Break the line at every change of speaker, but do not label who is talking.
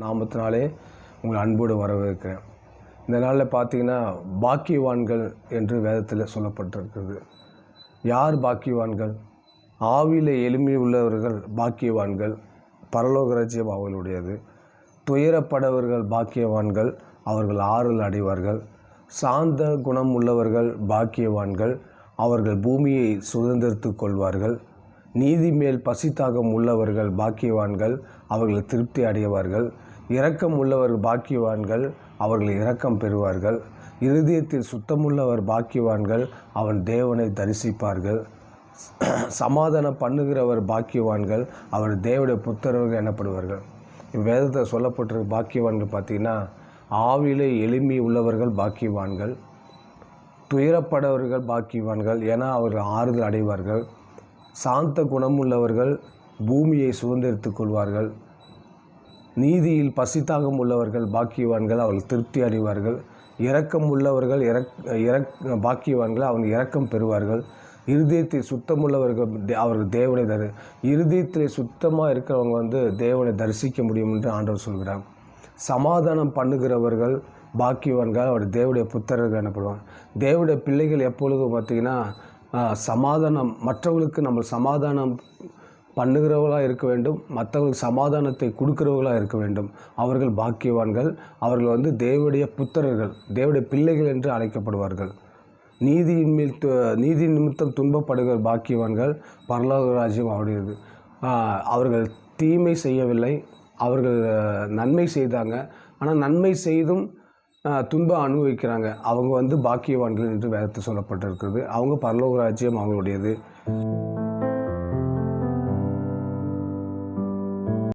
நாமத்தினாலே உங்கள் அன்போடு வரவேற்கிறேன். இந்த நாளில் பார்த்தீங்கன்னா பாக்கியவான்கள் என்று வேதத்தில் சொல்லப்பட்டிருக்கிறது. யார் பாக்கியவான்கள்? ஆவியில் எளிமை உள்ளவர்கள் பாக்கியவான்கள், பரலோக ராஜ்யம் அவர்களுடையது. துயரப்படவர்கள் பாக்கியவான்கள், அவர்கள் ஆறுதல் அடைவார்கள். சாந்த குணம் உள்ளவர்கள் பாக்கியவான்கள், அவர்கள் பூமியை சுதந்திரித்துக் கொள்வார்கள். நீதி மேல் பசித்தாகம் உள்ளவர்கள் பாக்கியவான்கள், அவர்கள் திருப்தி அடைவார்கள். இரக்கம் உள்ளவர்கள் பாக்கியவான்கள், அவர்கள் இரக்கம் பெறுவார்கள். இருதயத்தில் சுத்தமுள்ளவர் பாக்கியவான்கள், அவன் தேவனை தரிசிப்பார்கள். சமாதானம் பண்ணுகிறவர் பாக்கியவான்கள், அவர் தேவனுடைய புத்திரர்கள் எனப்படுவார்கள். வேதத்தில் சொல்லப்பட்டிருக்க பாக்கியவான்கள் பார்த்திங்கன்னா, ஆவிலே எளிமை உள்ளவர்கள் பாக்கியவான்கள், துயரப்படவர்கள் பாக்கியவான்கள், ஏன்னா அவர்கள் ஆறுதல் அடைவார்கள். சாந்த குணமுள்ளவர்கள் பூமியை சுதந்திரித்துக் கொள்வார்கள். நீதியில் பசித்தாகம் உள்ளவர்கள் பாக்கியவான்கள், அவர்கள் திருப்தி அடைவார்கள். இரக்கம் உள்ளவர்கள் பாக்கியவான்கள், அவர்கள் இரக்கம் பெறுவார்கள். இருதயத்தில் சுத்தமுள்ளவர்கள் அவர்கள் தேவனை இருதயத்தில் சுத்தமாக இருக்கிறவங்க தேவனை தரிசிக்க முடியும் என்று ஆண்டவர் சொல்கிறார். சமாதானம் பண்ணுகிறவர்கள் பாக்கியவான்கள், அவர் தேவனுடைய புத்திரர்கள் எனப்படுவாங்க. தேவனுடைய பிள்ளைகள் எப்பொழுதும் பார்த்திங்கன்னா சமாதானம், மற்றவர்களுக்கு நம்ம சமாதானம் பண்ணுகிறவர்களாக இருக்க வேண்டும், மற்றவர்களுக்கு சமாதானத்தை கொடுக்கிறவர்களாக இருக்க வேண்டும். அவர்கள் பாக்கியவான்கள். அவர்கள் தேவனுடைய புத்திரர்கள், தேவனுடைய பிள்ளைகள் என்று அழைக்கப்படுவார்கள். நீதி நிமித்தம் துன்பப்படுகிற பாக்கியவான்கள், பரலோக ராஜ்யம் அவருடையது. அவர்கள் தீமை செய்யவில்லை, அவர்கள் நன்மை செய்தாங்க. ஆனால் நன்மை செய்தும் துன்பம் அனுபவிக்கிறாங்க. அவங்க பாக்கியவான்கள் என்று வேதத்தில் சொல்லப்பட்டிருக்கிறது. அவங்க பரலோக ராஜ்யம் அவங்களுடையது.